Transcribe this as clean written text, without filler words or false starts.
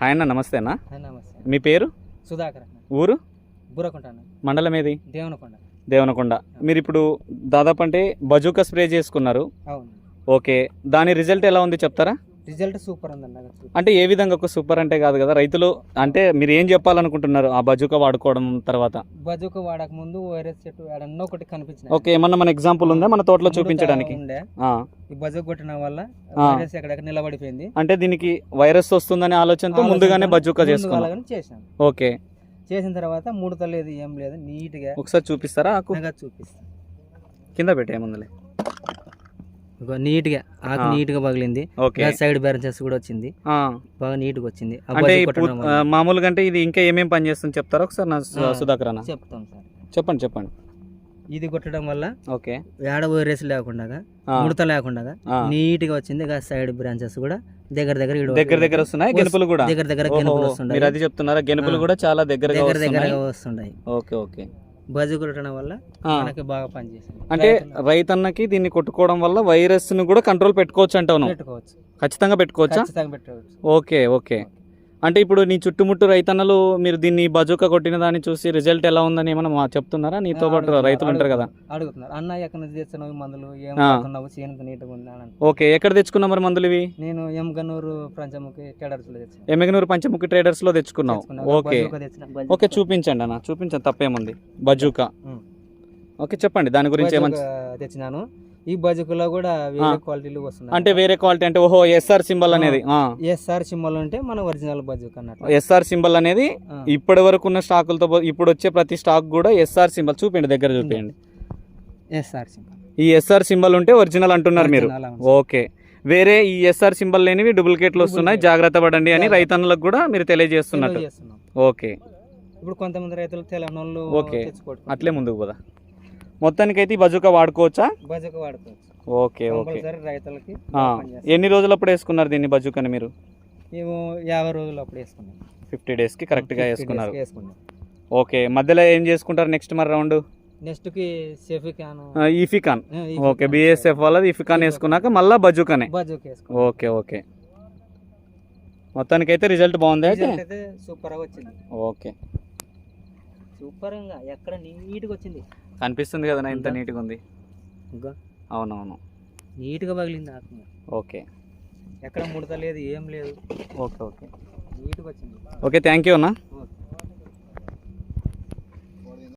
Hi అన్న, నమస్తే అన్న. నమస్తే. మీ పేరు? సుధాకర్. ఊరు? బుర్రకుంట. మండలం ఏది? దేవనకొండ. దేవనకొండ. మీరు ఇప్పుడు దాదాపు అంటే బజూకా స్ప్రే చేసుకున్నారు. అవును. ఓకే, దాని రిజల్ట్ ఎలా ఉంది చెప్తారా? రిజల్ట్ సూపర్ ఉందన్న. అంటే ఏ విధంగా? ఒక సూపర్ అంటే కాదు కదా, రైతులు అంటే మీరు ఏం చెప్పాలనుకుంటున్నారు ఆ బజూకా వాడుకోవడం తర్వాత? బజూకా వాడక ముందు వైరస్ చెట్టు ఏడన్నా ఒకటి కనిపించింది. ఓకే, ఏమన్నా మన ఎగ్జాంపుల్ ఉందా మన తోటలో చూపించడానికి? ఈ బజూకా కొట్టిన వల్ల వైరస్ ఎక్కడెక్కడ నిలబడిపోయింది. అంటే దీనికి వైరస్ వస్తుందనే ఆలోచనతో ముందుగానే బజూకా చేసుకున్నాను. చేశాను. ఓకే, చేసిన తర్వాత ముడత లేదు, ఏం లేదు, నీట్ గా. ఒకసారి చూపిస్తారా? చూపిస్తాను. కింద పెట్టే ముందులే. నీట్ గా ఆకు నీట్ గా పగిలింది. సైడ్ బ్యాలెన్సెస్ కూడా వచ్చింది, బాగా నీట్ గా వచ్చింది. అంటే మామూలుగా అంటే ఇది ఇంకా ఏమేమి పని చేస్తుంది చెప్తారా ఒకసారి? నా సుధాకర్ అన్న చెప్తాం సార్. చెప్పండి. ఇది కొట్టడం వల్ల ఓకే ఏడ వైరస్ లేకుండా, ముడత లేకుండా నీట్ గా వచ్చింది. సైడ్ బ్రాంచెస్ కూడా దగ్గర వస్తున్నాయి. గెనుపులు కూడా దగ్గర వస్తున్నాయి. మీరు అది చెప్తున్నారా? గెనుపులు కూడా చాలా దగ్గరగా వస్తున్నాయి. ఓకే. బజూకా కొట్టడం వల్ల మనకి బాగా పనిచేసింది. అంటే రైతన్నకి దీన్ని కొట్టుకోవడం వల్ల వైరస్ ను కూడా కంట్రోల్ పెట్టుకోవచ్చు అంటావు? పెట్టుకోవచ్చు, ఖచ్చితంగా పెట్టుకోవచ్చా? ఓకే. అంటే ఇప్పుడు నీ చుట్టుముట్టు రైతన్నలు మీరు దీన్ని బజూకా కొట్టిన దాన్ని చూసి రిజల్ట్ ఎలా ఉందని ఏమన్నా చెప్తున్నారా? నీతో పాటు రైతులు ఉంటారు కదా, అడుగుతున్నారు. అన్న ఎక్కడ నుంచి తెచ్చున్నావు మందులు, ఏమవుతున్నావు, చేను నీట్గా ఉంది. ఓకే, ఎక్కడ తెచ్చుకున్నావు మరి మందులు ఇవి? నేను ఎమ్గనూరు పంచముఖి ట్రేడర్స్ లో తెచ్చాను. ఎమ్గనూరు పంచముఖి ట్రేడర్స్ లో తెచ్చుకున్నావు. ఓకే, చూపించండి అన్న, చూపించండి, తప్పేముంది. బజూకా ఓకే, చెప్పండి దాని గురించి. ఏమన్నా తెచ్చినాను. ఈ బజూకాలో కూడా వేరే క్వాలిటీలు వస్తున్నాయి. అంటే వేరే క్వాలిటీ అంటే ఓహో ఎస్ఆర్ సింబల్ అనేది? ఎస్ఆర్ సింబల్ అంటే మన ఒరిజినల్ బజూకా అన్నట్టు. ఎస్ఆర్ సింబల్ అనేది ఇప్పటి వరకు ఉన్న స్టాకులతో ఇప్పుడు వచ్చే ప్రతి స్టాక్ కూడా ఎస్ఆర్ సింబల్ చూపించండి, దగ్గర చూపించండి. ఎస్ఆర్ సింబల్, ఈ ఎస్ఆర్ సింబల్ ఉంటే ఒరిజినల్ అంటున్నారు మీరు. ఓకే, వేరే ఈ ఎస్ఆర్ సింబల్ లేనివి డూప్లికేట్లు వస్తున్నాయి, జాగ్రత్త పడండి అని రైతన్నులకు కూడా మీరు తెలియజేస్తున్నారు. ఓకే, ఇప్పుడు కొంతమంది రైతులు తెలంగాణలో ఓకే అట్లే ముందుకు పోదా. మొత్తానికైతే ఈ బజూకా వాడుకోవచ్చా? బజూకా వాడుకోవచ్చు. ఓకే. రైతులకి ఎన్ని రోజులు అప్పుడు వేసుకున్నారు దీన్ని బజూకాని మీరు? 50 రోజులు అప్పుడు వేసుకున్నాం. 50 days కి కరెక్ట్ గా వేసుకున్నారు. ఓకే, మధ్యలో ఏం చేసుకుంటారు నెక్స్ట్ మరి రౌండ్? నెక్స్ట్ కి ఇఫికాన్. ఓకే, బిఎస్ఎఫ్ వాళ్ళది ఇఫికాన్ వేసుకున్నాక మళ్ళీ బజూకానే. ఓకే. మొత్తానికైతే రిజల్ట్ బాగుంది. అయితే సూపర్ గా వచ్చింది. ఓకే, సూపర్ గా ఎక్కడ నీట్ గా వచ్చింది. కనిపిస్తుంది కదా ఇంత నీట్ గా ఉంది. అవునవును, నీట్ గా పగిలింది ఆకు. ఓకే, ఎక్కడ ముడత లేదు, ఏం లేదు. ఓకే నీట్ గా వచ్చింది. ఓకే, థ్యాంక్ యూ అన్న.